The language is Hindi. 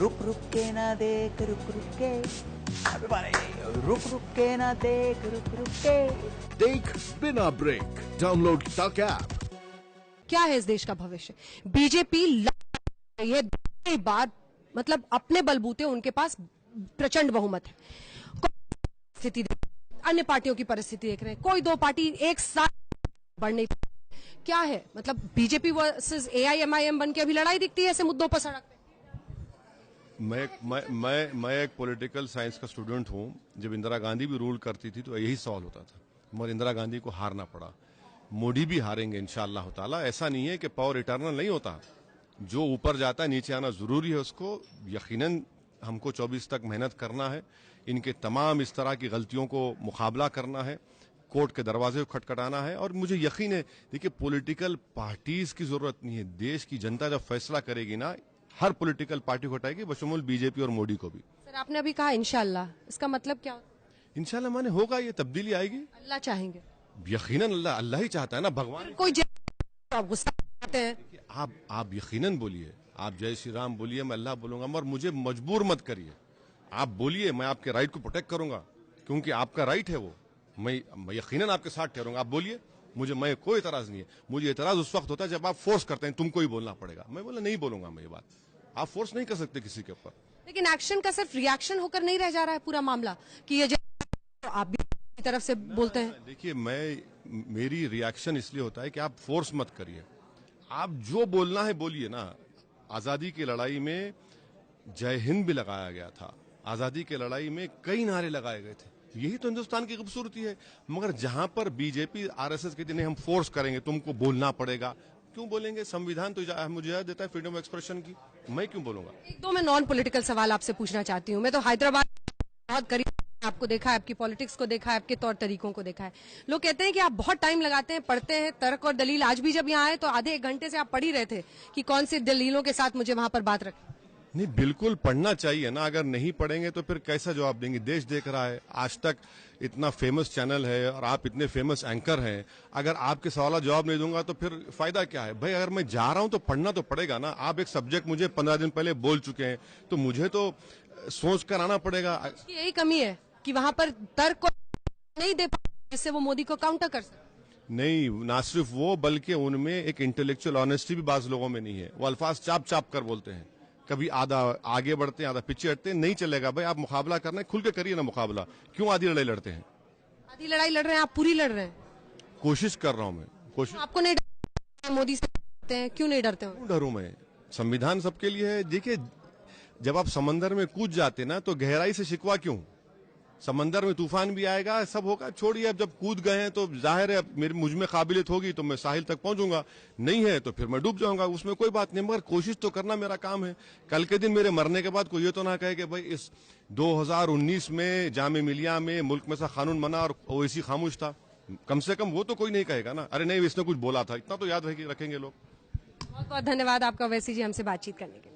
रुक रुक के ना देख रुक रुक के, रुक रुक के ना देख रुक रुक के, देख बिना ब्रेक। डाउनलोड तक ऐप। क्या है इस देश का भविष्य? बीजेपी ये बार मतलब अपने बलबूते उनके पास प्रचंड बहुमत है। स्थिति अन्य पार्टियों की परिस्थिति देख रहे हैं, कोई दो पार्टी एक साथ बढ़ नहीं। क्या है मतलब बीजेपी वर्सेस एआईएमआईएम बन के अभी लड़ाई दिखती है ऐसे मुद्दों पर सड़क पे? मैं एक पॉलिटिकल साइंस का स्टूडेंट हूं। जब इंदिरा गांधी भी रूल करती थी तो यही सवाल होता था, मगर इंदिरा गांधी को हारना पड़ा। मोदी भी हारेंगे इंशाअल्लाह ताला। ऐसा नहीं है कि पावर इटर्नल नहीं होता, जो ऊपर जाता है नीचे आना जरूरी है। उसको यकीनन हमको 24 तक मेहनत करना है, इनके तमाम इस तरह की गलतियों को मुकाबला करना है, कोर्ट के दरवाजे को खटखटाना है। और मुझे यकीन है, देखिए पॉलिटिकल पार्टीज की जरूरत नहीं है। देश की जनता जब फैसला करेगी ना, हर पॉलिटिकल पार्टी को हटाएगी, बशमूल बीजेपी और मोदी को भी। सर आपने अभी कहा इंशाअल्लाह, इसका मतलब क्या होता है? इंशाअल्लाह माने होगा, ये तब्दीली आएगी। अल्लाह चाहेंगे, यकीनन अल्लाह ही चाहता है ना, भगवान। कोई आप गुस्सा करते हैं? आप यकीनन बोलिए, आप जय श्री राम बोलिए, मैं अल्लाह बोलूंगा, मगर मुझे मजबूर मत करिए। आप बोलिए, मैं आपके राइट को प्रोटेक्ट करूंगा, क्योंकि आपका राइट है वो। मैं यकीनन आपके साथ ठहरूंगा। आप बोलिए, मैं कोई एतराज नहीं है। मुझे एतराज उस वक्त होता है जब आप फोर्स करते हैं, तुमको ही बोलना पड़ेगा। मैं बोला नहीं बोलूंगा मैं ये बात। आप फोर्स नहीं कर सकते किसी के ऊपर। लेकिन एक्शन का सिर्फ रिएक्शन होकर नहीं रह जा रहा है पूरा मामला कि ये तो आप भी की तरफ से बोलते हैं। देखिए, मेरी रिएक्शन इसलिए होता है कि आप फोर्स मत करिए। आप जो बोलना है बोलिए ना। आजादी की लड़ाई में जय हिंद भी लगाया गया था, आजादी की लड़ाई में कई नारे लगाए गए थे। यही तो हिंदुस्तान की खूबसूरती है। मगर जहां पर बीजेपी आरएसएस कहती नहीं, हम फोर्स करेंगे, तुमको बोलना पड़ेगा, क्यों बोलेंगे? संविधान तो मुझे देता है फ्रीडम ऑफ एक्सप्रेशन की, मैं क्यों बोलूंगा? एक दो मैं नॉन पॉलिटिकल सवाल आपसे पूछना चाहती हूँ। मैं तो हैदराबाद बहुत करीब आपको देखा है, आपकी पॉलिटिक्स को देखा है, आपके तौर तरीकों को देखा है। लोग कहते हैं कि आप बहुत टाइम लगाते हैं, पढ़ते हैं, तर्क और दलील। आज भी जब यहाँ आए तो आधे एक घंटे से आप पढ़ ही रहे थे कि कौन सी दलीलों के साथ मुझे वहां पर बात रखें। नहीं, बिल्कुल पढ़ना चाहिए ना। अगर नहीं पढ़ेंगे तो फिर कैसा जवाब देंगे? देश देख रहा है, आज तक इतना फेमस चैनल है और आप इतने फेमस एंकर हैं। अगर आपके सवाल जवाब नहीं दूंगा तो फिर फायदा क्या है? भाई अगर मैं जा रहा हूं तो पढ़ना तो पड़ेगा ना। आप एक सब्जेक्ट मुझे 15 दिन पहले बोल चुके हैं, तो मुझे तो सोच कर आना पड़ेगा। यही कमी है कि वहां पर तर्क को नहीं दे पाते, जिससे वो मोदी को काउंटर कर सके। नहीं, ना सिर्फ वो, बल्कि उनमें एक इंटेलेक्चुअल ऑनेस्टी भी बाज लोगों में नहीं है। वो अल्फाज चाप चाप कर बोलते हैं, कभी आधा आगे बढ़ते हैं, आधा पीछे हटते हैं। नहीं चलेगा भाई, आप मुकाबला करना है, खुल के करिए ना मुकाबला। क्यों आधी लड़ाई लड़ते हैं? आधी लड़ाई लड़ रहे हैं, आप पूरी लड़ रहे हैं। कोशिश कर रहा हूं मैं, कोशिश। आपको नहीं डरते मोदी से? डरते हैं? क्यों नहीं डरते? क्यों डरूं मैं? संविधान सबके लिए है। देखिए, जब आप समंदर में कूद जाते ना, तो गहराई से शिकवा क्यों? समंदर में तूफान भी आएगा, सब होगा, छोड़िए। अब जब कूद गए हैं तो जाहिर है मुझ में काबिलियत होगी तो मैं साहिल तक पहुंचूंगा, नहीं है तो फिर मैं डूब जाऊंगा, उसमें कोई बात नहीं। मगर कोशिश तो करना मेरा काम है। कल के दिन मेरे मरने के बाद कोई ये तो ना कहे कि भाई इस 2019 में जामे मिलिया में मुल्क में सा कानून बना और ओवैसी खामोश था। कम से कम वो तो कोई नहीं कहेगा ना, अरे नहीं इसने कुछ बोला था। इतना तो याद रखेंगे लोग। बहुत बहुत धन्यवाद आपका ओवैसी जी, हमसे बातचीत करने के लिए।